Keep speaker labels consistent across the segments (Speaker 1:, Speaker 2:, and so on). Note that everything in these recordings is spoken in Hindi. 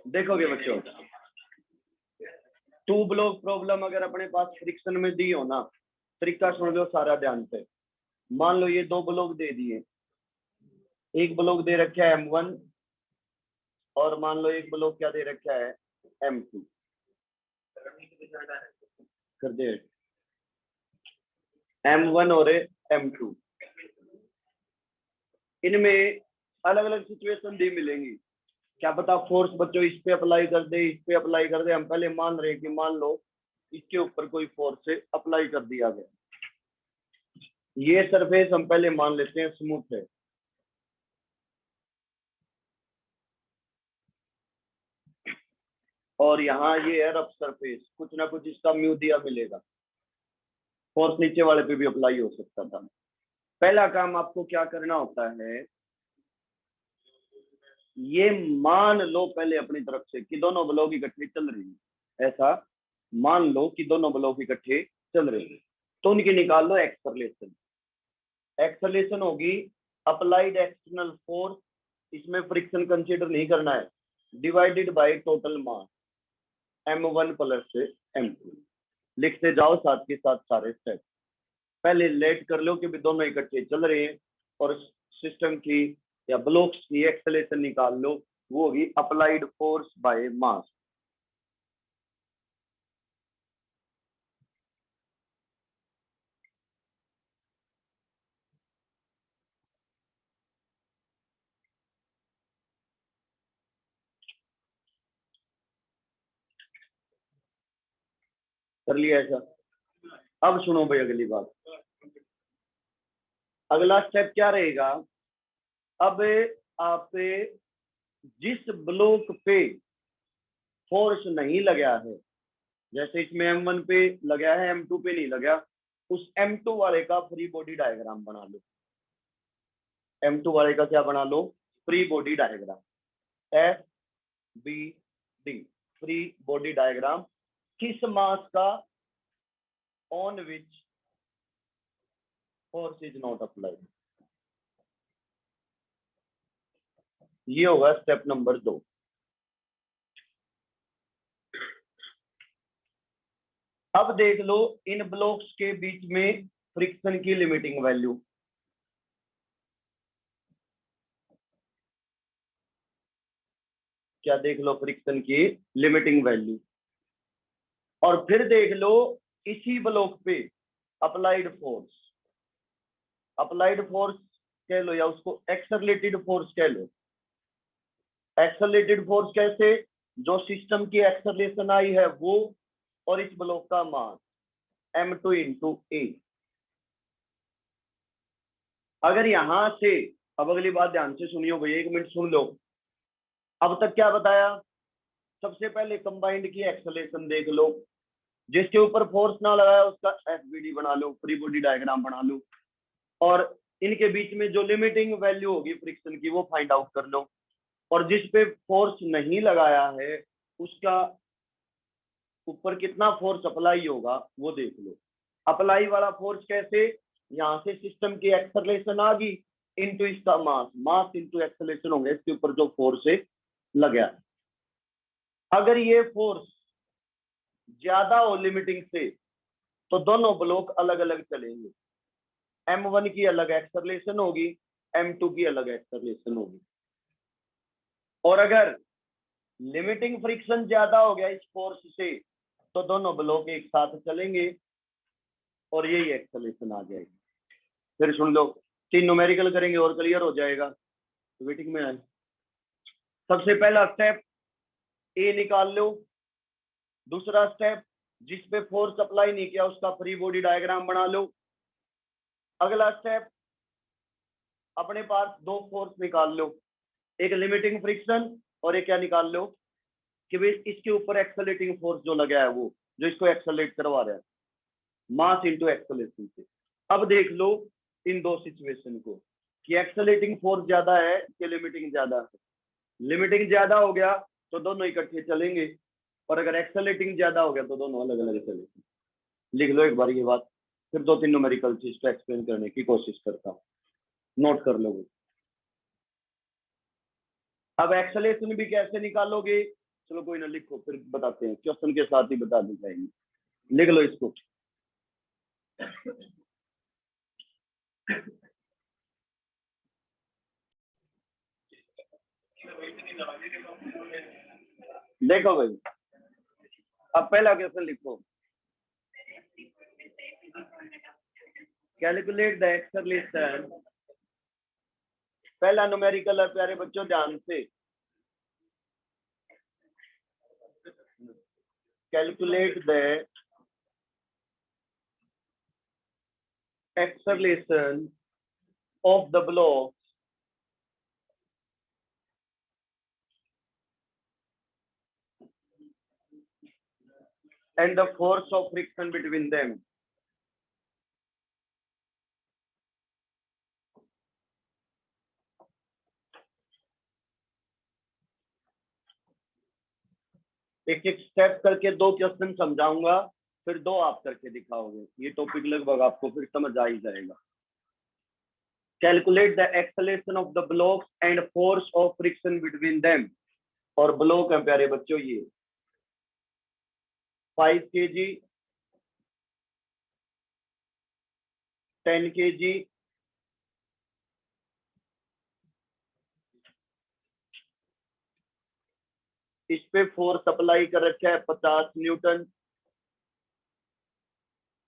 Speaker 1: देखोगे बच्चों, टू ब्लॉक प्रॉब्लम अगर अपने पास फ्रिक्शन में दी हो ना, तरीका सुन लो सारा ध्यान से। मान लो ये दो ब्लॉक दे दिए, एक ब्लॉक दे रखा है M1 और मान लो एक ब्लॉक क्या दे रखा है M2 कर दे, M1 और M2। इनमें अलग अलग सिचुएशन दी मिलेंगी, क्या पता फोर्स बच्चों इस पे अप्लाई कर दे, इस पे अप्लाई कर दे। हम पहले मान रहे कि मान लो इसके ऊपर कोई फोर्स अप्लाई कर दिया गया, ये सरफेस हम पहले मान लेते हैं स्मूथ है, और यहाँ ये है रफ सरफेस, कुछ ना कुछ इसका म्यू दिया मिलेगा, फोर्स नीचे वाले पे भी अप्लाई हो सकता था। पहला काम आपको क्या करना होता है, ये मान लो पहले अपनी तरफ से कि दोनों ब्लॉक इकट्ठे चल रही है, ऐसा मान लो कि दोनों ब्लॉक इकट्ठे चल रहे हैं, तो उनकी निकाल लो एक्सलेशन। एक्सलेशन होगी अप्लाइड एक्सटर्नल फोर्स, इसमें फ्रिक्शन कंसीडर नहीं करना है, divided by total mass M1 plus M2। लिखते जाओ साथ के साथ सारे स्टेप, पहले लेट कर लो कि भी दोनों इकट्ठे चल रहे हैं, और सिस्टम की या ब्लॉक्स की एक्सेलेरेशन निकाल लो, वो होगी अप्लाइड फोर्स बाय मास। कर लिया ऐसा। अब सुनो भाई अगली बात, अगला स्टेप क्या रहेगा, अब आप जिस ब्लॉक पे फोर्स नहीं लगा है, जैसे इसमें M1 पे लगा है M2 पे नहीं लगा, उस M2 वाले का फ्री बॉडी डायग्राम बना लो। M2 वाले का क्या बना लो, free body diagram, FBD, free body diagram. किस मास का, on which force is not applied. ये होगा स्टेप नंबर 2। अब देख लो इन ब्लॉक्स के बीच में फ्रिक्शन की लिमिटिंग वैल्यू, क्या देख लो फ्रिक्शन की लिमिटिंग वैल्यू, और फिर देख लो इसी ब्लॉक पे अप्लाइड फोर्स, अप्लाइड फोर्स कह लो या उसको एक्सलरेटेड फोर्स कह लो। एक्सलरेटेड फोर्स कैसे, जो सिस्टम की एक्सलेशन आई है वो, और इस ब्लॉक का मास M2 इंटू ए। अगर यहां से, अब अगली बात ध्यान से सुनियो भैया, 1 मिनट सुन लो। अब तक क्या बताया, सबसे पहले कंबाइंड की एक्सलेशन देख लो, जिसके ऊपर फोर्स ना लगाया उसका FBD बना लो, फ्री बॉडी डायग्राम बना लो, और इनके बीच में जो लिमिटिंग वैल्यू होगी फ्रिक्शन की वो फाइंड आउट कर लो, और जिस पे फोर्स नहीं लगाया है उसका ऊपर कितना फोर्स अप्लाई होगा वो देख लो। अप्लाई वाला फोर्स कैसे, यहाँ से सिस्टम की एक्सेलरेशन आ गई इनटू इसका मास, मास इनटू एक्सेलरेशन होंगे, इसके ऊपर जो फोर्स है लगा। अगर ये फोर्स ज्यादा हो लिमिटिंग से तो दोनों ब्लॉक अलग अलग चलेंगे, M1 की अलग एक्सेलरेशन होगी, M2 की अलग एक्सेलरेशन होगी। और अगर लिमिटिंग फ्रिक्शन ज्यादा हो गया इस फोर्स से तो दोनों ब्लॉक एक साथ चलेंगे और यही एक्सेलरेशन आ जाएगी। फिर सुन लो, 3 न्यूमेरिकल करेंगे और क्लियर हो जाएगा, तो वेटिंग में आए। सबसे पहला स्टेप ए निकाल लो, दूसरा स्टेप जिस पे फोर्स अप्लाई नहीं किया उसका फ्री बॉडी डायग्राम बना लो। अगला स्टेप अपने पास दो फोर्स निकाल लो, एक लिमिटिंग फ्रिक्शन और एक क्या निकाल लो कि भाई इसके ऊपर एक्सेलरेटिंग फोर्स जो लगा है वो, जो इसको एक्सेलरेट करवा रहा है, मास इनटू एक्सेलरेशन से। अब देख लो इन दो सिचुएशन को कि एक्सेलरेटिंग फोर्स ज्यादा है कि लिमिटिंग ज्यादा है। लिमिटिंग ज्यादा हो गया तो दोनों इकट्ठे चलेंगे, और अगर एक्सेलरेटिंग ज्यादा हो गया तो दोनों अलग अलग चलेंगे। लिख लो एक बार ये बात, फिर 2-3 न्यूमेरिकल चीज को एक्सप्लेन करने की कोशिश करता हूँ, नोट कर लो। अब एक्सेलरेशन भी कैसे निकालोगे, चलो कोई ना, लिखो फिर बताते हैं, क्वेश्चन के साथ ही बता दी जाएंगे। लिख लो इसको। देखो भाई, अब पहला क्वेश्चन लिखो। कैलकुलेट द एक्सेलरेशन, पहला न्यूमेरिकल है प्यारे बच्चों, ध्यान से। Calculate the acceleration of the block and the force of friction between them. एक एक स्टेप करके दो क्वेश्चन समझाऊंगा, फिर दो आप करके दिखाओगे। ये टॉपिक लगभग आपको फिर समझ आ ही जाएगा। Calculate the acceleration of the blocks and force of friction between them. और ब्लॉक है प्यारे बच्चों ये 5 kg, 10 kg, इस पे फोर्स अप्लाई कर रखा है 50 न्यूटन।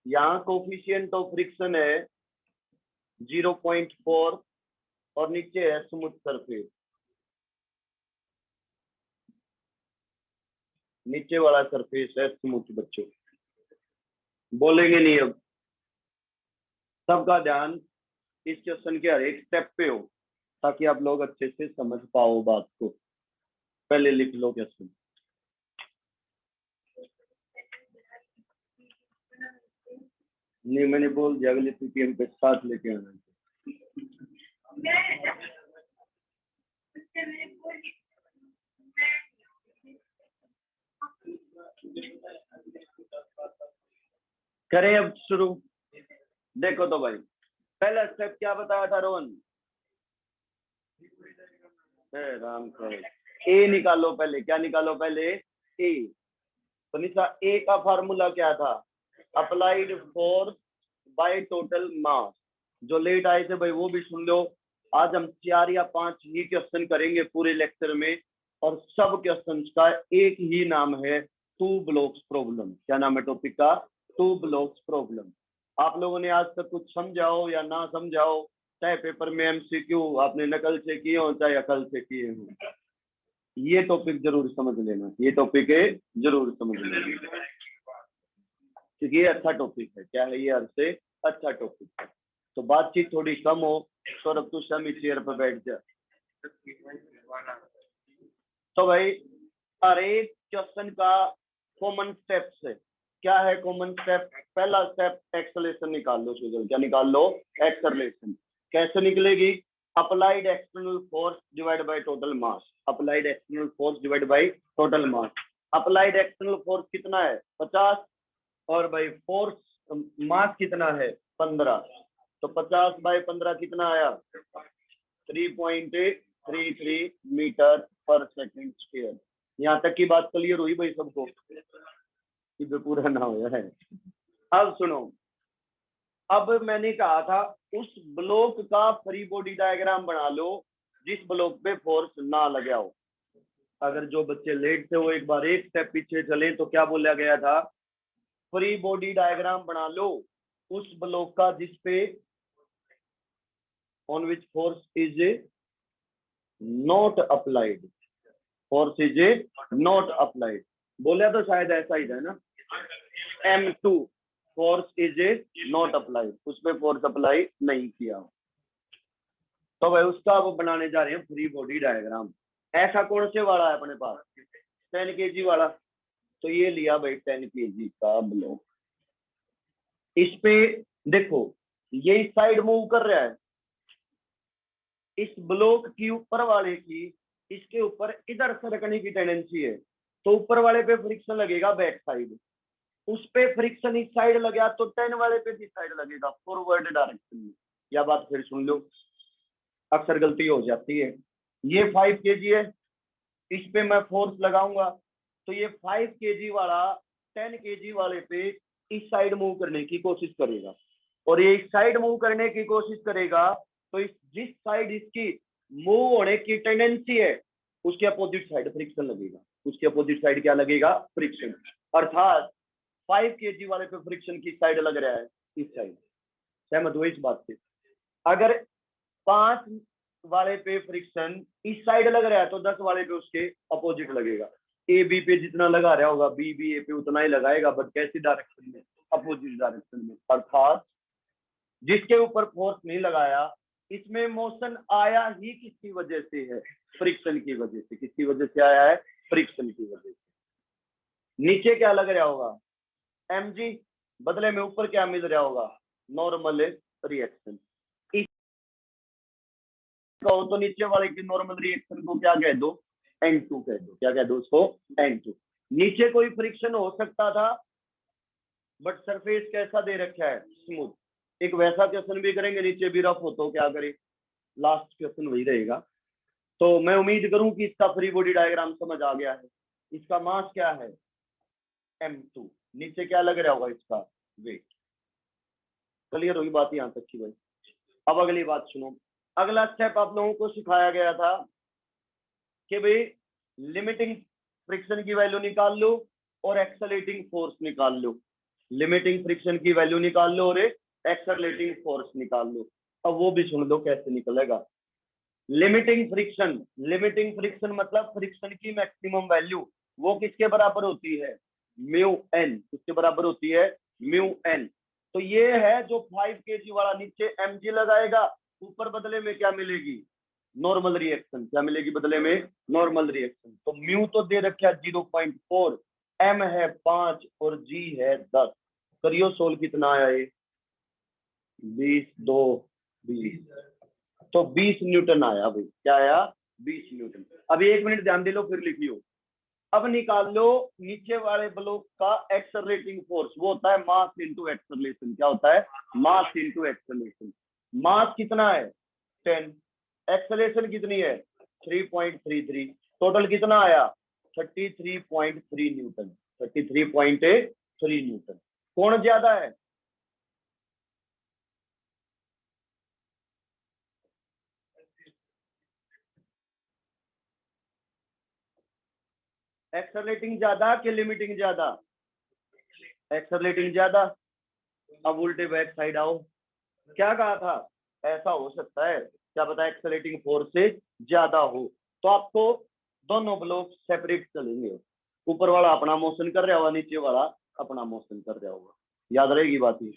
Speaker 1: यहाँ कोफिशिएंट ऑफ फ्रिक्शन है 0.4 और नीचे है स्मूथ सरफेस। नीचे वाला सरफेस है स्मूथ। बच्चों बोलेंगे नहीं अब, सबका ध्यान इस क्वेश्चन के हर एक स्टेप पे हो ताकि आप लोग अच्छे से समझ पाओ बात को। पहले लिख लो क्वेश्चन। नहीं, मैंने बोल दिया अगले पीपीएम पे साथ लेके आना। करें अब शुरू। देखो तो भाई, पहला स्टेप क्या बताया था रोहन? राम करे, ए निकालो पहले। क्या निकालो पहले? ए। तो निशा ए का फार्मूला क्या था? Applied force by total mass. जो लेट आए थे भाई वो भी सुन लो। आज हम 4 या 5 ही क्वेश्चन करेंगे पूरे लेक्चर में, और सब क्वेश्चन का एक ही नाम है, टू ब्लॉक्स प्रॉब्लम। क्या नाम है टॉपिक का? Two blocks problem. आप लोगों ने आज तक कुछ समझाओ या ना समझाओ, चाहे पेपर में एमसीक्यू आपने नकल से किए हो चाहे अकल से किए हो, ये टॉपिक जरूर समझ लेना। ये टॉपिक है जरूर समझ लेना, क्योंकि ये अच्छा टॉपिक है। क्या है ये? अर्थ से अच्छा टॉपिक है। तो बातचीत थोड़ी कम हो। सौरभ तू समी चेयर पर बैठ जा। तो भाई हर एक क्वेश्चन का कॉमन स्टेप्स है। क्या है कॉमन स्टेप? पहला स्टेप एक्सेलरेशन निकाल लो। सुजल क्या निकाल लो? एक्सेलरेशन। कैसे निकलेगी? Applied external force divide by total mass. Applied external force divide by total mass. Applied external force कितना है? 50। और भाई फोर्स मास कितना है? 15। तो 50 बाय 15 कितना आया? 3.33 मीटर पर सेकंड स्क्वायर। यहाँ तक की बात क्लियर हुई भाई सबको? पूरा ना हो है। अब सुनो, अब मैंने कहा था उस ब्लॉक का फ्री बॉडी डायग्राम बना लो जिस ब्लॉक पे फोर्स ना लगा हो। अगर जो बच्चे लेट थे वो एक बार एक स्टेप पीछे चले तो क्या बोला गया था? फ्री बॉडी डायग्राम बना लो उस ब्लॉक का जिसपे on which force is not applied. Force is not applied बोला तो शायद ऐसा ही था ना। M2 force is not applied, उस पर फोर्स अप्लाई नहीं किया। तो भाई उसका अब बनाने जा रहे हैं फ्री बॉडी डायग्राम। ऐसा कौन से वाला है अपने पास? 10 kg वाला। तो ये लिया भाई 10 kg का ब्लॉक। इस पे देखो ये इस साइड मूव कर रहा है। इस ब्लॉक की ऊपर वाले की इसके ऊपर इधर सरकने की टेंडेंसी है, तो ऊपर वाले पे फ्रिक्शन लगेगा बैक साइड। उस पे फ्रिक्शन इस साइड लगा तो 10 वाले पे भी साइड लगेगा फॉरवर्ड डायरेक्शन में। यह बात फिर सुन लो, अक्सर गलती हो जाती है। ये 5 kg है, इस पे मैं फोर्स लगाऊंगा तो ये 5 kg वाला 10 kg वाले पे इस साइड मूव करने की कोशिश करेगा, और ये इस साइड मूव करने की कोशिश करेगा, तो इस जिस साइड इसकी मूव होने की टेंडेंसी है उसके अपोजिट साइड फ्रिक्शन लगेगा। उसके अपोजिट साइड क्या लगेगा? फ्रिक्शन। अर्थात 5 kg वाले पे फ्रिक्शन किस साइड लग रहा है? इस साइड। सहमत हो इस बात से? अगर 5 वाले पे फ्रिक्शन इस साइड लग रहा है तो 10 वाले पे उसके अपोजिट लगेगा। ए बी पे जितना लगा रहा होगा बी भी ए पे उतना ही लगाएगा, बट कैसी डायरेक्शन में? अपोजिट डायरेक्शन में। अर्थात जिसके ऊपर फोर्स नहीं लगाया इसमें मोशन आया ही किसकी वजह से है? फ्रिक्शन की वजह से। किसकी वजह से आया है? फ्रिक्शन की वजह से। नीचे क्या लग रहा होगा? mg, बदले में ऊपर क्या मिल रहा होगा? Normal reaction. तो नीचे वाले की नॉर्मल रिएक्शन को क्या कह दो? N2 कह दो। क्या कह दो उसको? N2। नीचे कोई फ्रिक्शन हो सकता था, बट सरफेस कैसा दे रखा है? स्मूथ। एक वैसा क्वेश्चन भी करेंगे, नीचे भी रफ हो तो क्या करे? लास्ट क्वेश्चन वही रहेगा। तो मैं उम्मीद करूं कि इसका फ्री बॉडी डायग्राम समझ आ गया है। इसका मास क्या है? M2। नीचे क्या लग रहा होगा? इसका वेट। क्लियर होगी बात यहां तक की भाई? अब अगली बात सुनो। अगला स्टेप आप लोगों को सिखाया गया था कि भाई लिमिटिंग फ्रिक्शन की वैल्यू निकाल लो और एक्सेलरेटिंग फोर्स निकाल लो। लिमिटिंग फ्रिक्शन की वैल्यू निकाल लो और एक्सेलरेटिंग फोर्स निकाल लो। अब वो भी सुन लो कैसे निकलेगा। लिमिटिंग फ्रिक्शन मतलब फ्रिक्शन की मैक्सिमम वैल्यू वो किसके बराबर होती है? Mu N. किसके बराबर होती है? Mu N. तो ये है जो 5 kg वाला नीचे mg लगाएगा, ऊपर बदले में क्या मिलेगी? Normal reaction. क्या मिलेगी बदले में? Normal reaction. तो म्यू तो दे रखा 0.4, m है 5 और g है 10। करियो सोल कितना आया ये? 20 2 20, तो 20 न्यूटन आया भाई। क्या आया? 20 न्यूटन। अभी 1 मिनट ध्यान दे लो फिर लिखियो। अब निकाल लो नीचे वाले ब्लॉक का एक्सेलरेटिंग फोर्स। वो होता है मास इनटू एक्सेलरेशन। क्या होता है? Mass into acceleration. मास कितना है? 10। एक्सेलरेशन कितनी है? 3.33। टोटल कितना आया? 33.3 न्यूटन। 33.3 न्यूटन। कौन ज्यादा है? एक्सेलरेटिंग ज्यादा कि लिमिटिंग ज्यादा? एक्सेलरेटिंग ज्यादा। अब उल्टे बैक साइड आओ। क्या कहा था? ऐसा हो सकता है, क्या पता एक्सेलरेटिंग फोर्स से ज्यादा हो। तो आपको दोनों ब्लॉक सेपरेट चलेंगे। ऊपर वाला अपना मोशन कर रहा होगा, नीचे वाला अपना मोशन कर रहा होगा। याद रहेगी बात ही।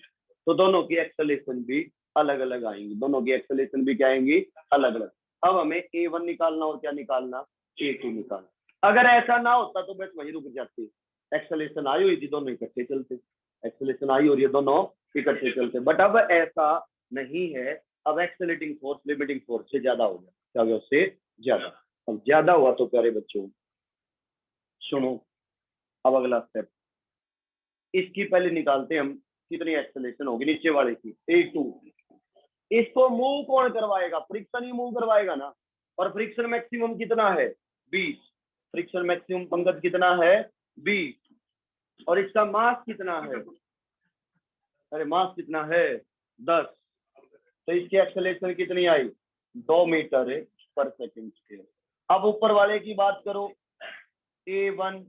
Speaker 1: तो दोनों की एक्सेलरेशन भी अलग अलग आएंगी। दोनों की एक्सेलरेशन भी क्या आएंगी? अलग अलग। अब हमें A1 निकालना और क्या निकालना? A2 निकालना। अगर ऐसा ना होता तो बस वहीं रुक जाते। एक्सेलरेशन आई हुई थी, दोनों इकट्ठे चलते। एक्सेलरेशन आई और ये दोनों इकट्ठे चलते। बट अब ऐसा नहीं है। अब एक्सेलरेटिंग फोर्स लिमिटिंग फोर्स से ज्यादा हो गया। क्या हो गया? उससे ज्यादा। अब ज्यादा हुआ तो प्यारे बच्चों सुनो, अब अगला स्टेप इसकी पहले निकालते हैं हम। कितनी एक्सेलरेशन होगी नीचे वाले की? A2। इसको मूव कौन करवाएगा? फ्रिक्शन ही मूव करवाएगा ना। और फ्रिक्शन मैक्सिमम कितना है? 20। फ्रिक्शन मैक्सिमम पंकज कितना है? 20। और इसका मास कितना है? अरे मास कितना है? 10। तो इसकी एक्सेलरेशन कितनी आई? 2 मीटर पर सेकंड स्क्वायर। अब ऊपर वाले की बात करो। A1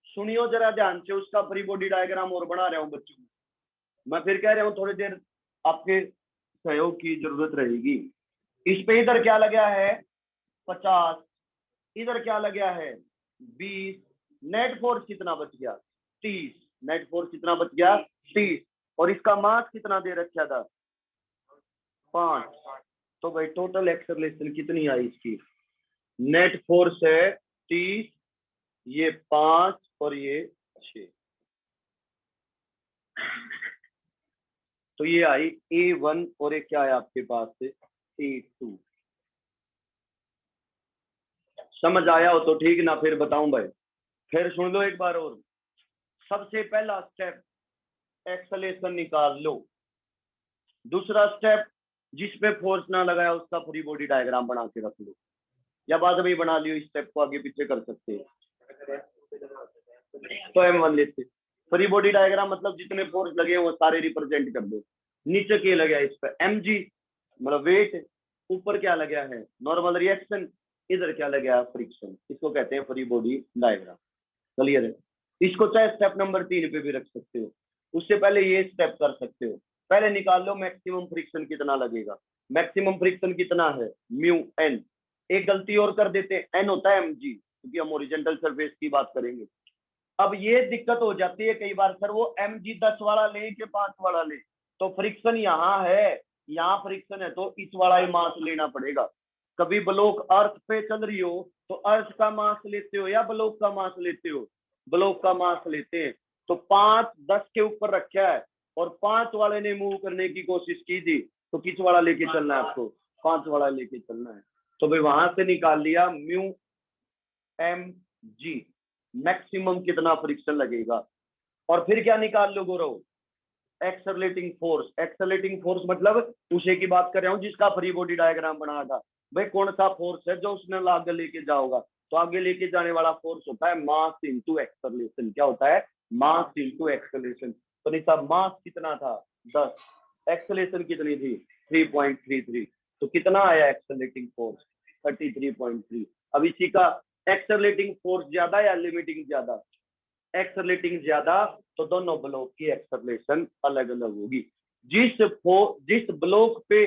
Speaker 1: सुनियो जरा ध्यान से, उसका फ्री बॉडी डायग्राम और बना रहा हूं बच्चों। मैं फिर कह रहा हूं थोड़ी देर आपके सहयोग की जरूरत रहेगी। इस पे इधर क्या लगा है? 50। इधर क्या लगा है? 20। नेट फोर्स कितना बच गया? 30। नेट फोर्स कितना बच गया? 30। और इसका मास कितना दे रखा था? 5। तो भाई टोटल एक्सेलरेशन कितनी आई इसकी? नेट फोर्स है 30, ये 5 और ये 6। तो ये आई A1 और ये क्या है आपके पास से? A2। समझ आया हो तो ठीक ना, फिर बताऊं भाई? फिर सुन लो एक बार और। सबसे पहला स्टेप एक्सेलरेशन निकाल लो। दूसरा स्टेप जिस पे फोर्स ना लगाया उसका फ्री बॉडी डायग्राम बना के रख लो, या बाद में बना लियो। इस स्टेप को आगे पीछे कर सकते हैं। तो M1 लेते। फ्री बॉडी डायग्राम मतलब जितने फोर्स लगे वो सारे रिप्रेजेंट कर दो। नीचे क्या लगा इस पर mg मतलब वेट, ऊपर क्या लगा है नॉर्मल रिएक्शन, इधर क्या लगा है फ्रिक्शन। इसको कहते हैं फ्री बॉडी डायग्राम। क्लियर है? इसको चाहे स्टेप नंबर 3 पे भी रख सकते हो, उससे पहले ये स्टेप कर सकते हो। पहले निकाल लो मैक्सिमम फ्रिक्शन कितना लगेगा। मैक्सिमम फ्रिक्शन कितना है म्यू एन। एक गलती और कर देते हैं, एन होता है mg, क्योंकि हम ओरिजेंटल सरफेस की बात करेंगे। अब ये दिक्कत हो जाती है कई बार, सर वो mg 10 वाला ले कि 5 वाला ले, तो फ्रिक्शन यहाँ है, यहाँ फ्रिक्शन है तो इस वाला ही मास लेना पड़ेगा। कभी ब्लॉक अर्थ पे चल रही हो तो अर्थ का मास लेते हो या ब्लॉक का मास लेते हो? ब्लॉक का मास लेते हैं। तो 5 10 के ऊपर रखा है और 5 वाले ने मूव करने की कोशिश की थी, तो किस वाला लेके चलना है आपको? 5 वाला लेके चलना है। तो भाई वहां से निकाल लिया म्यू एम जी, मैक्सिमम कितना फ्रिक्शन लगेगा। और फिर क्या निकाल लो Gaurav? Accelerating force. Accelerating force मतलब उसे की बात कर रहा हूँ जिसका फ्री बॉडी डायग्राम बना था। भाई कौन सा फोर्स है जो उसने आगे लेके जाओगा? तो आगे लेके जाने वाला फोर्स होता है मास इंटू एक्सेलरेशन। क्या होता है? Mass into acceleration. तो नहीं साहब मास कितना था 10, एक्सेलरेशन कितनी थी 3.33, तो कितना आया एक्सेलरेटिंग फोर्स 33.3। अब इसी का एक्सेलरेटिंग फोर्स ज्यादा या लिमिटिंग ज्यादा? एक्सेलरेटिंग ज्यादा, तो दोनों ब्लॉक की एक्सेलरेशन अलग अलग होगी। जिस ब्लॉक पे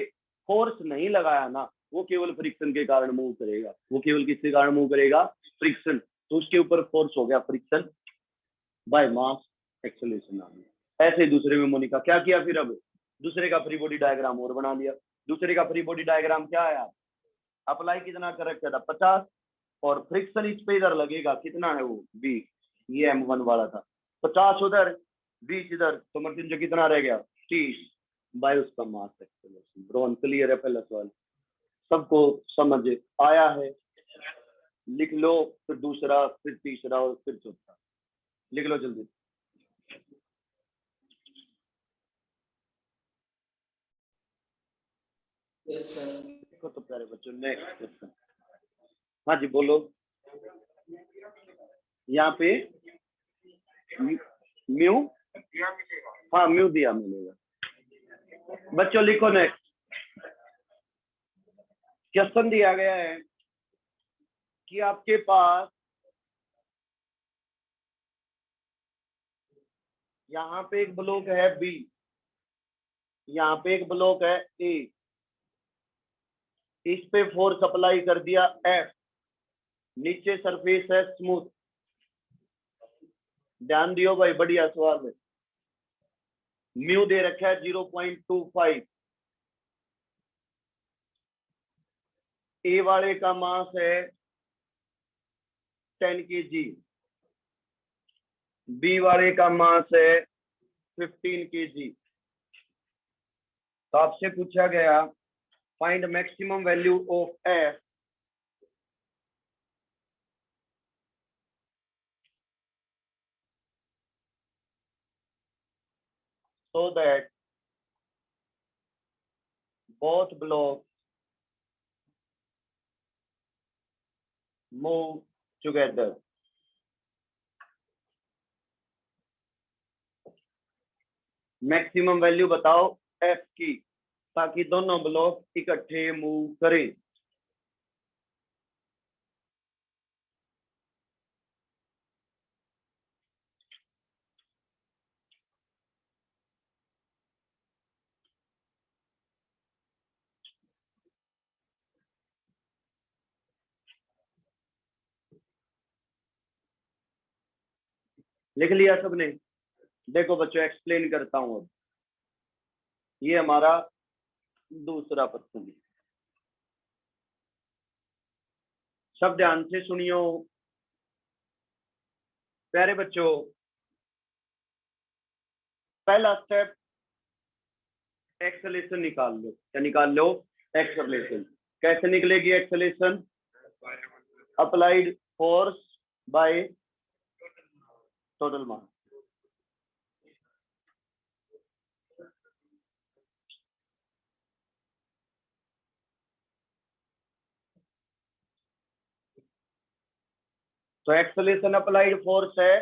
Speaker 1: फोर्स नहीं लगाया ना वो केवल फ्रिक्शन के कारण मूव करेगा। वो केवल किसके कारण मूव करेगा? फ्रिक्शन। तो उसके ऊपर फोर्स हो गया फ्रिक्शन बाय मास एक्सेलरेशन आ गया। ऐसे दूसरे में मोनिका क्या किया फिर? अब दूसरे का फ्री बॉडी डायग्राम और बना लिया। दूसरे का फ्री बॉडी डायग्राम क्या आया? अप्लाई कितना कर रखा था 50, और फ्रिक्शन इस पे इधर लगेगा कितना है वो 20, ये M1 वाला था। 50 उधर 20 इधर, तो मर्टिन कितना रह गया 30 बाय उसका मास एक्सेलरेशन। ब्रोन क्लियर है? पहला सवाल सबको समझ आया है? लिख लो, फिर दूसरा, फिर तीसरा और फिर चौथा। लिख लो जल्दी।
Speaker 2: Yes sir.
Speaker 1: देखो तो प्यारे बच्चों नेक्स्ट क्वेश्चन। हाँ जी बोलो। यहाँ पे म्यू, हाँ म्यू दिया मिलेगा। बच्चों लिखो नेक्स्ट। क्वेश्चन दिया गया है कि आपके पास यहाँ पे एक ब्लॉक है बी, यहाँ पे एक ब्लॉक है ए, इस पे फोर्स अप्लाई कर दिया एफ, नीचे सरफेस है स्मूथ। ध्यान दियो भाई, बढ़िया सवाल है। म्यू दे रखा है 0.25, ए वाले का मास है 10 kg, बी वाले का मास है 15 kg। तो आपसे पूछा गया find maximum value of F so that both blocks move together। Maximum value बताओ एफ की, ताकि दोनों ब्लॉक इकट्ठे मूव करें। लिख लिया सबने? देखो बच्चों एक्सप्लेन करता हूं। अब ये हमारा दूसरा प्रश्न है। सब ध्यान से सुनियो प्यारे बच्चों। पहला स्टेप एक्सेलरेशन निकाल लो। क्या निकाल लो? एक्सेलरेशन। कैसे निकलेगी acceleration? Applied force by total mass. तो एक्सेलरेशन अप्लाइड फोर्स है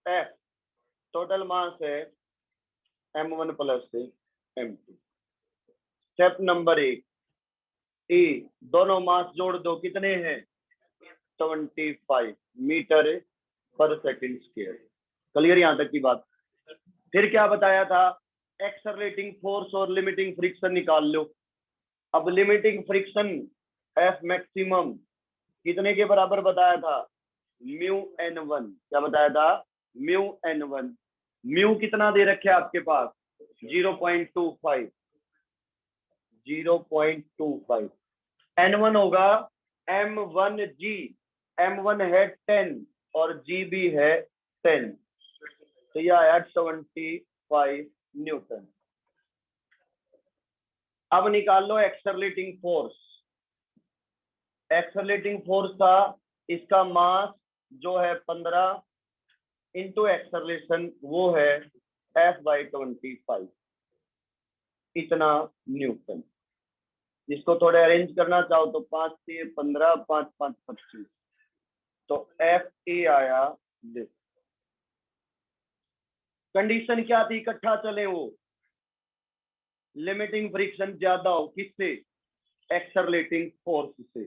Speaker 1: एफ टोटल मास है m1 plus m2। Step number 1 ई दोनों मास जोड़ दो, कितने हैं 25 मीटर पर सेकंड स्क्वायर। क्लियर यहां तक की बात। फिर क्या बताया था, एक्सेलरेटिंग फोर्स और लिमिटिंग फ्रिक्शन निकाल लो। अब लिमिटिंग फ्रिक्शन एफ मैक्सिमम कितने के बराबर बताया था, म्यू n1। क्या बताया था, म्यू n1। म्यू कितना दे रखे आपके पास 0.25, 0.25। n1 होगा m1g, m1 है 10 और g भी है 10, तो यह आया 25 न्यूटन। अब निकाल लो एक्सेलरेटिंग फोर्स। एक्सेलरेटिंग फोर्स का इसका मास जो है 15 इंटू एक्सेलरेशन वो है F/25, इतना न्यूटन। इसको थोड़े अरेंज करना चाहो तो 5 से 15, 5 5 25, तो F आया दिस। कंडीशन क्या थी, इकट्ठा चले वो, लिमिटिंग फ्रिक्शन ज्यादा हो, किससे, एक्सेलरेटिंग फोर्स से।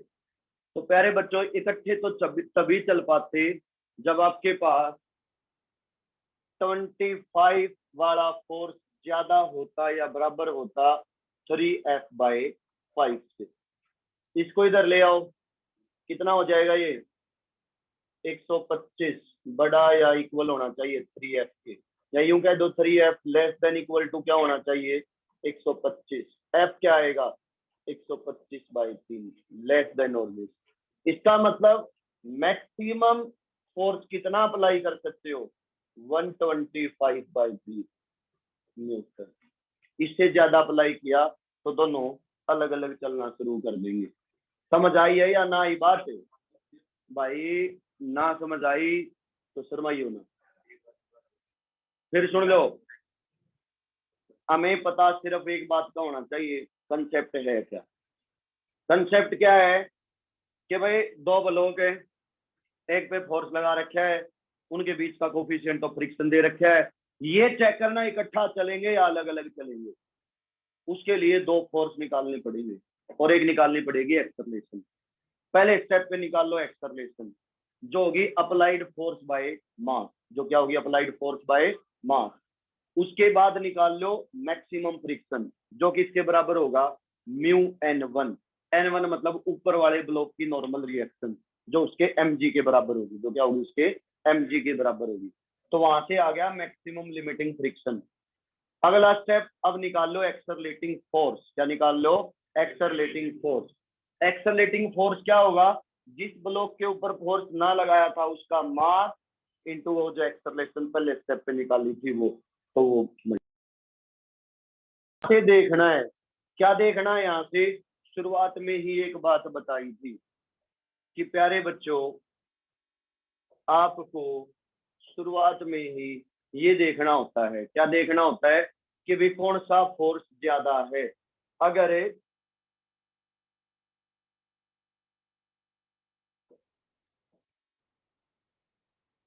Speaker 1: तो प्यारे बच्चों इकट्ठे तो तभी चल पाते जब आपके पास 25 वाला फोर्स ज्यादा होता या बराबर होता 3F/5 से। इसको इधर ले आओ, कितना हो जाएगा ये 125, बड़ा या इक्वल होना चाहिए 3F के, या यूं कह दो 3F less than equal to क्या होना चाहिए 125। F क्या आएगा 125/3 लेस देन और दिस। इसका मतलब मैक्सिमम फोर्स कितना अप्लाई कर सकते हो 125/3 न्यूटन। इससे ज्यादा अप्लाई किया तो दोनों अलग अलग चलना शुरू कर देंगे। समझ आई है या ना आई बात है भाई, ना समझ आई तो शर्माइयो ना। फिर सुन लो, हमें पता सिर्फ एक बात का होना चाहिए, कंसेप्ट है क्या। कंसेप्ट क्या है कि भाई दो ब्लॉक है, एक पे फोर्स लगा रखा है, उनके बीच का कोफिशिएंट ऑफ फ्रिक्शन दे रखा है। ये चेक करना इकट्ठा चलेंगे या अलग अलग चलेंगे, उसके लिए दो फोर्स निकालनी पड़ेगी और एक निकालनी पड़ेगी एक्सेलरेशन। पहले स्टेप पे निकाल लो एक्सेलरेशन, जो होगी अप्लाइड फोर्स बाय मास, जो क्या होगी अप्लाइड फोर्स बाय मास। उसके बाद निकाल लो मैक्सिमम फ्रिक्शन, जो किसके बराबर होगा म्यू n1। n1 मतलब ऊपर वाले ब्लॉक की नॉर्मल रिएक्शन, जो उसके mg के बराबर होगी, जो क्या होगी उसके mg के बराबर होगी। तो वहां से आ गया मैक्सिमम लिमिटिंग फ्रिक्शन। अगला स्टेप, अब निकाल लो एक्सेलरेटिंग फोर्स। क्या निकाल लो, एक्सेलरेटिंग फोर्स। एक्सेलरेटिंग फोर्स क्या होगा, जिस ब्लॉक के ऊपर फोर्स ना लगाया था उसका मास इंटू वो जो एक्सेलरेशन पहले स्टेप पे निकाली थी वो, तो वो से देखना है। क्या देखना है यहाँ से, शुरुआत में ही एक बात बताई थी कि प्यारे बच्चों आपको शुरुआत में ही ये देखना होता है, क्या देखना होता है कि भी कौन सा फोर्स ज्यादा है। अगर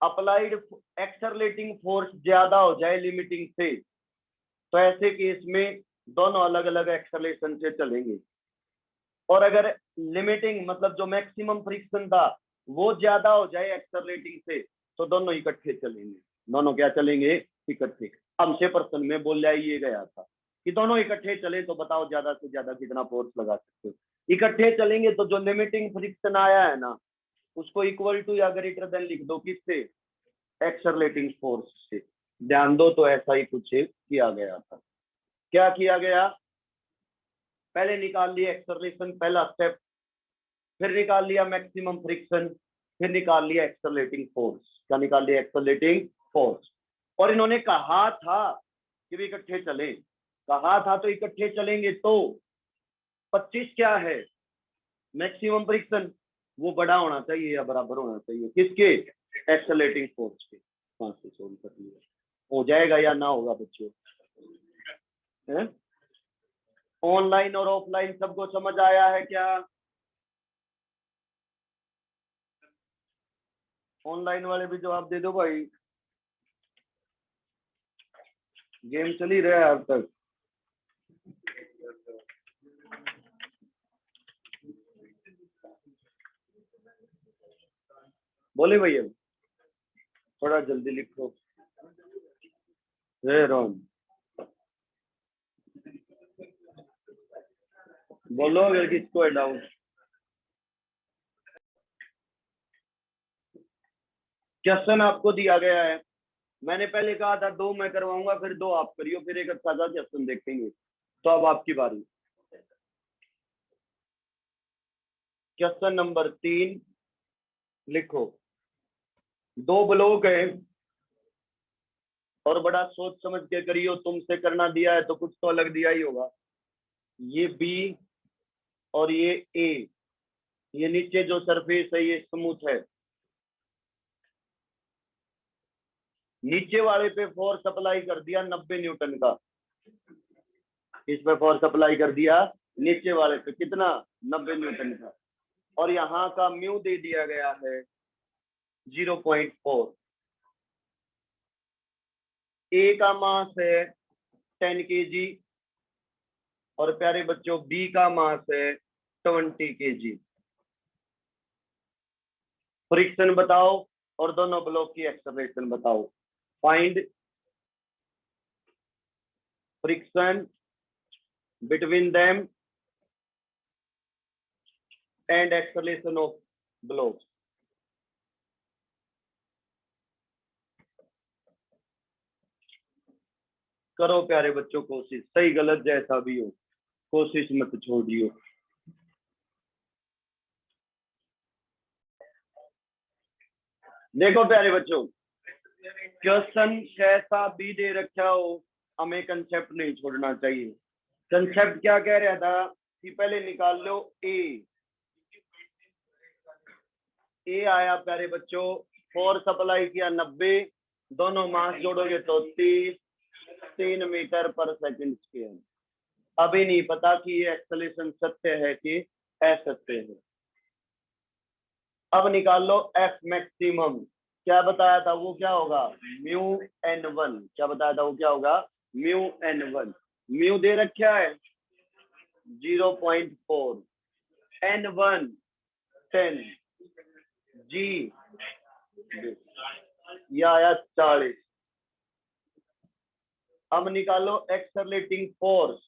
Speaker 1: अप्लाइड एक्सेलरेटिंग फोर्स ज्यादा हो जाए लिमिटिंग से, तो ऐसे केस में दोनों अलग अलग एक्सेलरेशन से चलेंगे। और अगर लिमिटिंग मतलब जो मैक्सिमम फ्रिक्शन था वो ज्यादा हो जाए एक्सेलरेटिंग से, तो दोनों इकट्ठे चलेंगे। दोनों क्या चलेंगे, इकट्ठे। हमसे प्रश्न में बोला ये गया था कि दोनों इकट्ठे चले तो बताओ ज्यादा से ज्यादा कितना फोर्स लगा सकते हो। इकट्ठे चलेंगे तो जो लिमिटिंग फ्रिक्शन आया है ना, उसको इक्वल टू या ग्रेटर देन लिख दो, किससे, एक्सेलरेटिंग फोर्स से। ध्यान दो, तो ऐसा ही कुछ किया गया था। क्या किया गया, पहले निकाल लिया एक्सेलरेशन, पहला स्टेप, फिर निकाल लिया मैक्सिमम फ्रिक्शन, फिर निकाल लिया एक्सेलरेटिंग फोर्स। क्या निकाल लिया, एक्सेलरेटिंग फोर्स। और इन्होंने कहा था कि भी इकट्ठे चले, कहा था तो इकट्ठे चलेंगे। तो 25 क्या है मैक्सिमम फ्रिक्शन, वो बड़ा होना चाहिए या बराबर होना चाहिए किसके, एक्सेलरेटिंग फोर्स के। 5 से सोल्व कर लिया, हो जाएगा या ना होगा बच्चों, ऑनलाइन और ऑफलाइन सबको समझ आया है क्या, ऑनलाइन वाले भी जवाब दे दो भाई। गेम चल ही रहा है अब तक। बोले भैया थोड़ा जल्दी लिखो। हे रोम बोलो अगर किसको है डाउट। क्वेश्चन आपको दिया गया है, मैंने पहले कहा था 2 मैं करवाऊंगा फिर 2 आप करियो, फिर एक अच्छा सा क्वेश्चन देखेंगे। तो अब आपकी बारी। क्वेश्चन नंबर 3 लिखो। 2 ब्लॉक है और बड़ा सोच समझ के करियो, तुमसे करना दिया है तो कुछ तो अलग दिया ही होगा। ये बी और ये ए, ये नीचे जो सरफेस है ये स्मूथ है। नीचे वाले पे फोर्स अप्लाई कर दिया 90 न्यूटन का, इस पे फोर्स अप्लाई कर दिया नीचे वाले पे कितना 90 न्यूटन का, और यहाँ का म्यू दे दिया गया है 0.4। ए का मास है 10 kg और प्यारे बच्चों बी का मास है 20 kg। फ्रिक्शन बताओ और दोनों ब्लॉक की एक्सेलरेशन बताओ। Find friction between them and acceleration of block. करो प्यारे बच्चों कोशिश, सही गलत जैसा भी हो कोशिश मत छोड़ियो। देखो प्यारे बच्चों, क्वेश्चन कैसा भी दे रखा हो हमें कंसेप्ट नहीं छोड़ना चाहिए। कंसेप्ट क्या कह रहा था कि पहले निकाल लो ए आया प्यारे बच्चों, फोर्स अप्लाई किया 90, दोनों मास जोड़ोगे तो 30, 3 मीटर पर सेकंड स्क्वायर। अभी नहीं पता कि ये एक्सेलरेशन सत्य है कि असत्य है। अब निकाल लो एफ मैक्सिमम, क्या बताया था वो क्या होगा म्यू n1, क्या बताया था वो क्या होगा म्यू n1। म्यू दे रखा है 0.4, n1 10, जी ये आया 40। अब निकालो एक्सेलरेटिंग फोर्स,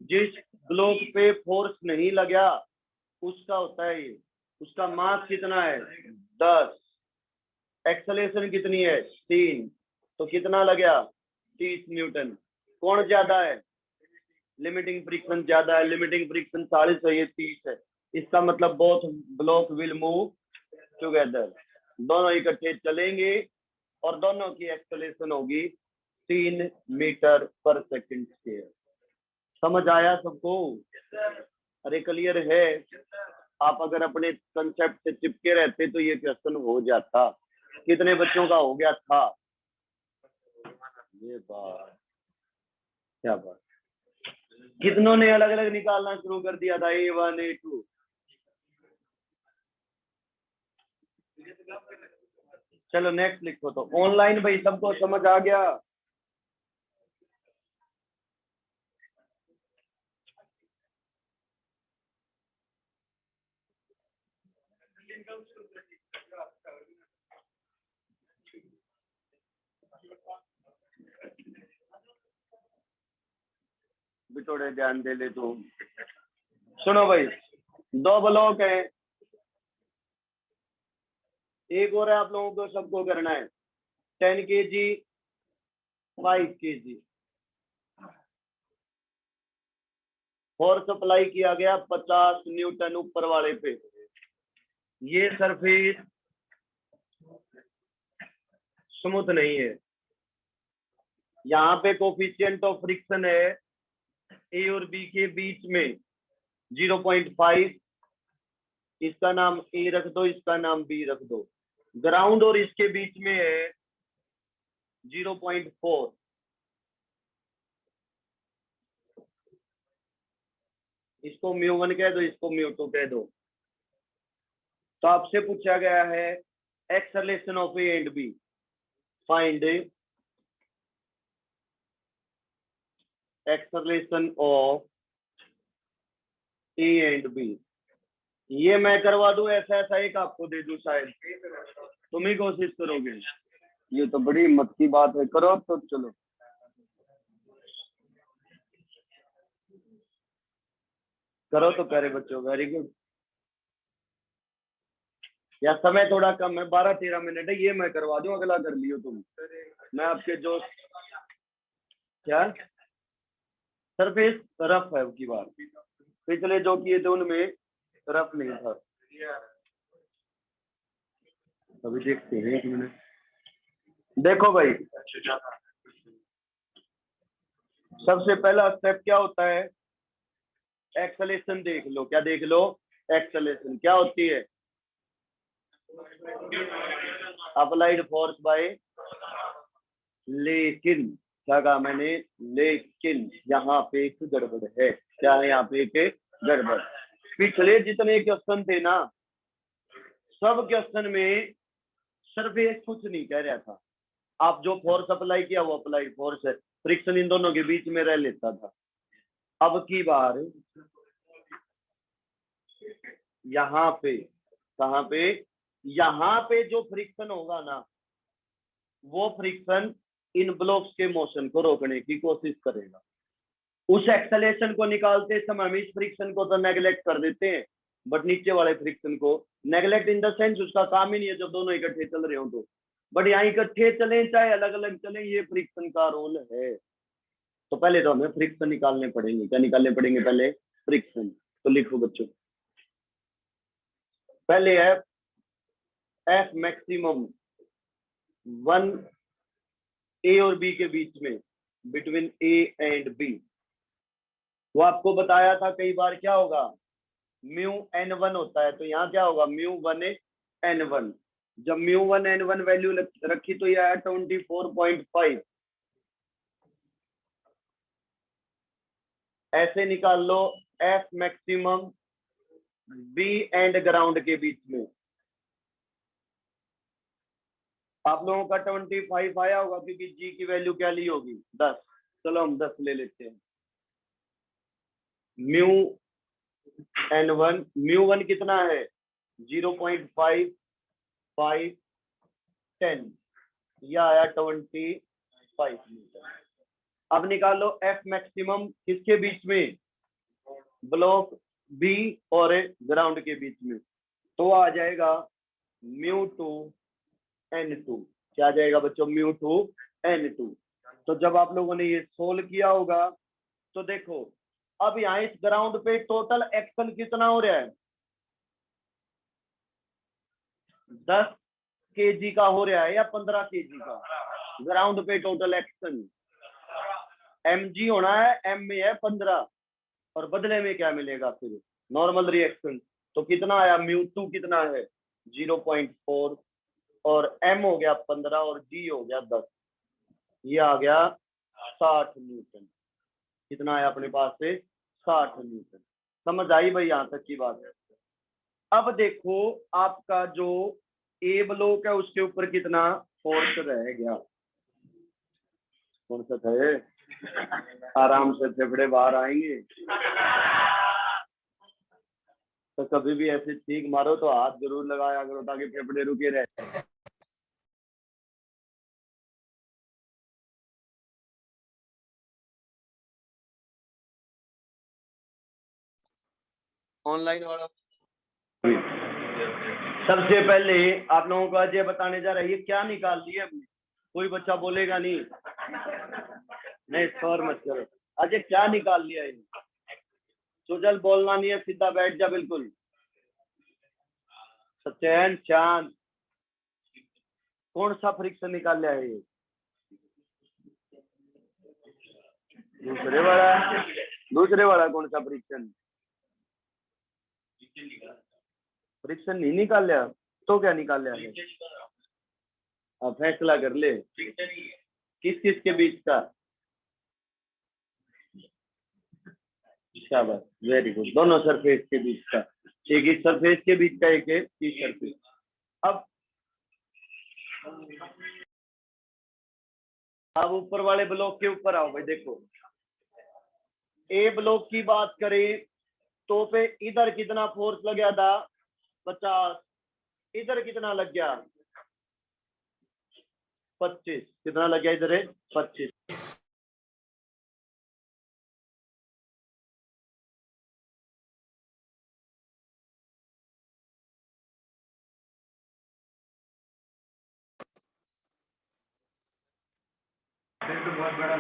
Speaker 1: जिस ब्लॉक पे फोर्स नहीं लगा उसका होता है ये, उसका मास कितना है 10, एक्सेलरेशन कितनी है 3, तो कितना लगा 30 न्यूटन। कौन ज्यादा है लिमिटिंग फ्रिक्शन ज्यादा है, लिमिटिंग फ्रिक्शन 40 है, ये 30 है। इसका मतलब both block will move together, दोनों इकट्ठे चलेंगे और दोनों की एक्सेलरेशन होगी 3 मीटर पर सेकंड स्क्वायर। समझ आया सबको? अरे क्लियर है? आप अगर अपने कंसेप्ट से चिपके रहते तो ये क्वेश्चन हो जाता। कितने बच्चों का हो गया था? ये बात क्या बात, कितनों ने अलग अलग निकालना शुरू कर दिया था A1 A2? चलो नेक्स्ट लिखो। तो ऑनलाइन भाई सबको समझ आ गया? भी थोड़े ध्यान दे ले तो। सुनो भाई, 2 ब्लॉक है, एक और है आप लोगों को सबको करना है 10 kg 5 kg। फोर्स अप्लाई किया गया 50 न्यूटन ऊपर वाले पे। ये सरफेस स्मूथ नहीं है, यहाँ पे कोफिशिएंट ऑफ फ्रिक्शन है ए और बी के बीच में 0.5, इसका नाम ए रख दो, इसका नाम बी रख दो। ग्राउंड और इसके बीच में है 0.4, इसको म्यू1 कह दो, इसको म्यू2 कह दो। तो आपसे पूछा गया है acceleration of A and B, find acceleration of A and B. ये मैं करवा दूं ऐसा ऐसा एक आपको दे दूं, शायद तुम ही कोशिश करोगे। ये तो बड़ी हिम्मत की बात है, करो तो चलो। करो तो प्यारे बच्चों, वेरी गुड। या समय थोड़ा कम है, 12-13 मिनट है, ये मैं करवा दूं, अगला कर लियो तुम। मैं आपके जो क्या सरफेस रफ है की बात, पिछले जो किए थे उनमें रफ नहीं था। अभी देखते हैं, 1 मिनट। देखो भाई, सबसे पहला स्टेप क्या होता है, एक्सेलेरेशन देख लो। क्या देख लो? एक्सेलेरेशन क्या होती है? अप्लाइड फोर्स बाय, लेकिन क्या कहा मैंने? लेकिन यहाँ पे एक गड़बड़ है। क्या है यहाँ पे? एक गड़बड़। पिछले जितने क्वेश्चन थे ना, सब क्वेश्चन में सरफेस कुछ नहीं कह रहा था। आप जो फोर्स अप्लाई किया वो अप्लाइड फोर्स है, फ्रिक्शन इन दोनों के बीच में रह लेता था। अब की बार यहाँ पे, कहाँ पे? यहाँ पे जो फ्रिक्शन होगा ना, वो फ्रिक्शन इन ब्लॉक्स के मोशन को रोकने की कोशिश करेगा। उस एक्सेलेरेशन को निकालते समय हम इस फ्रिक्शन को तो नेग्लेक्ट कर देते हैं, बट नीचे वाले फ्रिक्शन को नेग्लेक्ट इन द सेंस उसका काम ही नहीं है जब दोनों इकट्ठे चल रहे हो तो। बट यहाँ इकट्ठे चले चाहे अलग अलग चले, ये फ्रिक्शन का रोल है। तो पहले तो हमें फ्रिक्शन निकालने पड़ेंगे। क्या निकालने पड़ेंगे? पहले फ्रिक्शन। तो लिखो बच्चों, पहले है एफ मैक्सिमम 1 ए और बी के बीच में, बिटवीन ए एंड बी। वो आपको बताया था कई बार क्या होगा, म्यू n1 होता है। तो यहाँ क्या होगा? Mu 1 n1। जब म्यू 1 n1 वैल्यू रखी तो ये आया 24.5। ऐसे निकाल लो F maximum B and ground के बीच में। आप लोगों का 25 आया होगा क्योंकि जी की वैल्यू क्या ली होगी? 10। चलो हम 10 ले लेते हैं। म्यू n1, म्यू 1 कितना है? 0.5, 5, 10, यह आया 25 मीटर। अब निकालो एफ मैक्सिमम किसके बीच में? ब्लॉक बी और ग्राउंड के बीच में। तो आ जाएगा म्यू 2 n2। क्या आ जाएगा बच्चों? Mu 2 n2। तो जब आप लोगों ने ये सोल्व किया होगा तो देखो, अब यहाँ इस ग्राउंड पे टोटल एक्शन कितना हो रहा है? 10 kg का हो रहा है या 15 kg का? ग्राउंड पे टोटल एक्शन mg होना है, m में है 15, और बदले में क्या मिलेगा फिर? Normal reaction. तो कितना आया? म्यू 2 कितना है? 0.4, और m हो गया 15 और g हो गया 10। ये आ गया 60 न्यूटन। कितना आया अपने पास से? 60 न्यूटन। समझ आई भाई यहाँ तक की बात है? अब देखो आपका जो ए ब्लॉक है उसके ऊपर कितना फोर्स रह गया? कौन सा था? आराम से फेफड़े बाहर आएंगे। तो कभी भी ऐसे ठीक मारो तो हाथ जरूर लगाया करो ताकि फेफड़े रुके रहे। ऑनलाइन वाला सबसे पहले आप लोगों को अजय बताने जा रहा है ये क्या निकाल दिया हमने। कोई बच्चा बोलेगा नहीं, नहीं शोर मत करो। अजय क्या निकाल लिया? सुजल बोलना नहीं है, सीधा बैठ जा बिल्कुल। सचैन चांद, कौन सा फ्रिक्शन निकाल लिया है? ये दूसरे वाला कौन सा फ्रिक्शन? फ्रिक्शन नहीं निकाल लिया तो क्या निकाल लिया है? अब फैसला कर ले किस किस के बीच का। शाबाश, वेरी गुड। दोनों सरफेस के बीच का। एक इस सरफेस के बीच का, एक इस सरफेस। अब ऊपर वाले ब्लॉक के ऊपर आओ भाई। देखो ए ब्लॉक की बात करें तो पे इधर कितना फोर्स लग गया था 50, इधर कितना लग गया 25, कितना लग गया इधर है 25। बहुत बड़ा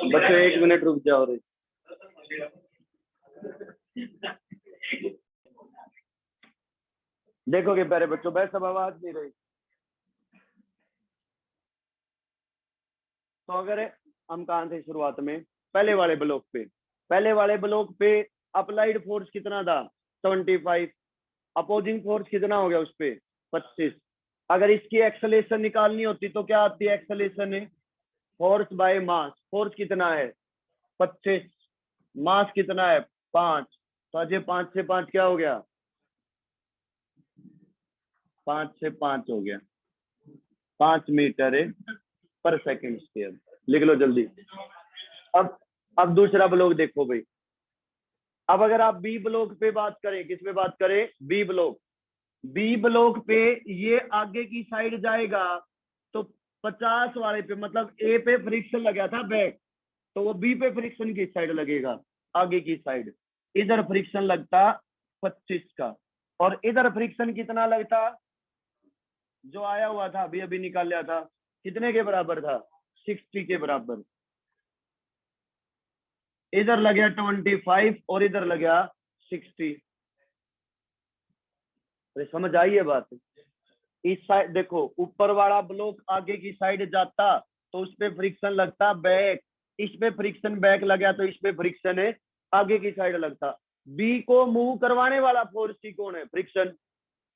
Speaker 1: बच्चों 1 मिनट रुक जाओ रे। देखोगे प्यारे बच्चों बस सब आवाज नहीं रही। तो अगर हम कहां थे शुरुआत में, पहले वाले ब्लॉक पे अप्लाइड फोर्स कितना था 75, अपोजिंग फोर्स कितना हो गया उस पे 25। अगर इसकी एक्सेलेरेशन निकालनी होती तो क्या आती है एक्सेलेरेशन है फोर्स बाय मास। फोर्स कितना है 25, मास कितना है 5, तो अजय 5 से 5 क्या हो गया 5 से 5 हो गया 5 मीटर पर सेकंड स्क्वायर। लिख लो जल्दी। अब दूसरा ब्लॉक देखो भाई। अब अगर आप बी ब्लॉक पे बात करें, किस पे बात करें बी ब्लॉक पे ये आगे की साइड जाएगा तो 50 वाले पे मतलब ए पे फ्रिक्शन लगा था बैक, तो वो बी पे फ्रिक्शन की साइड लगेगा आगे की साइड। इधर फ्रिक्शन लगता 25 का और इधर फ्रिक्शन कितना लगता जो आया हुआ था अभी अभी निकाल लिया था कितने के बराबर था 60 के बराबर। इधर लग गया 25 और इधर लग गया 60। अरे समझ आई है बात। इस साइड देखो ऊपर वाला ब्लॉक आगे की साइड जाता तो उस पे फ्रिक्शन लगता बैक, इस पे फ्रिक्शन बैक लगा तो इस पे फ्रिक्शन है आगे की साइड लगता। बी को मूव करवाने वाला फोर्स ही कौन है फ्रिक्शन,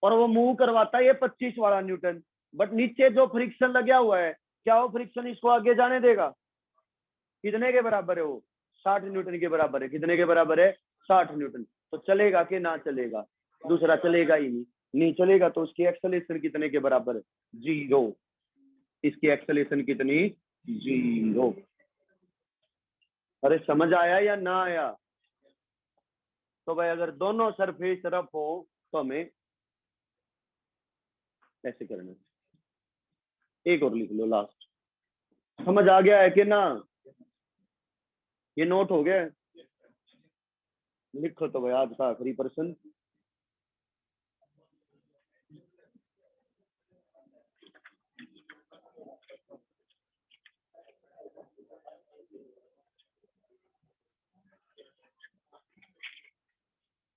Speaker 1: और वो मूव करवाता है ये 25 वाला न्यूटन। बट नीचे जो फ्रिक्शन लगा हुआ है क्या वो फ्रिक्शन इसको आगे जाने देगा, कितने के बराबर है वो 60 न्यूटन के बराबर है। कितने के बराबर है 60 न्यूटन। तो चलेगा कि ना चलेगा, दूसरा चलेगा ही नहीं चलेगा। तो उसकी एक्सेलेरेशन कितने के बराबर है 0। इसकी एक्सेलेरेशन कितनी 0। अरे समझ आया या ना आया। तो भाई अगर दोनों सरफेस रफ हो तो हमें ऐसे करना। एक और लिख लो लास्ट। समझ आ गया है कि ना, ये नोट हो गया। लिखो तो भाई आज का आखिरी प्रश्न।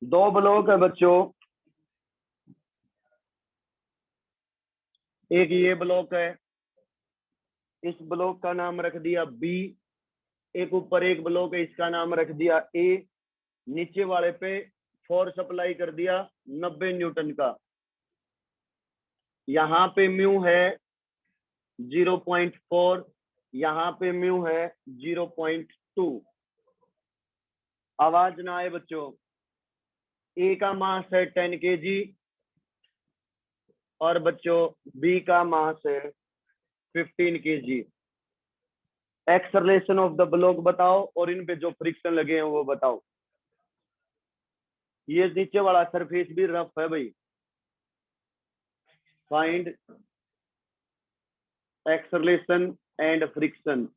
Speaker 1: दो ब्लॉक है बच्चों, एक ये ब्लॉक है, इस ब्लॉक का नाम रख दिया बी। एक ऊपर एक ब्लॉक है इसका नाम रख दिया ए। नीचे वाले पे फोर्स अप्लाई कर दिया 90 न्यूटन का। यहाँ पे म्यू है 0.4, यहाँ पे म्यू है 0.2। आवाज ना आए बच्चों। ए का मास है 10 kg और बच्चों बी का मास है 15 kg। Acceleration of the block बताओ और इन पे जो फ्रिक्शन लगे हैं वो बताओ। ये नीचे वाला सरफेस भी रफ है भाई। Find acceleration and friction.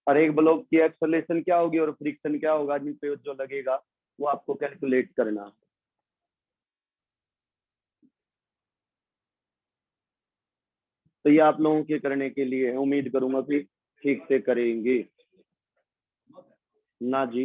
Speaker 1: और एक ब्लॉक की एक्सेलरेशन क्या होगी और फ्रिक्शन क्या होगा जिन पे जो लगेगा वो आपको कैलकुलेट करना। तो ये आप लोगों के करने के लिए उम्मीद करूंगा कि ठीक से करेंगे ना जी।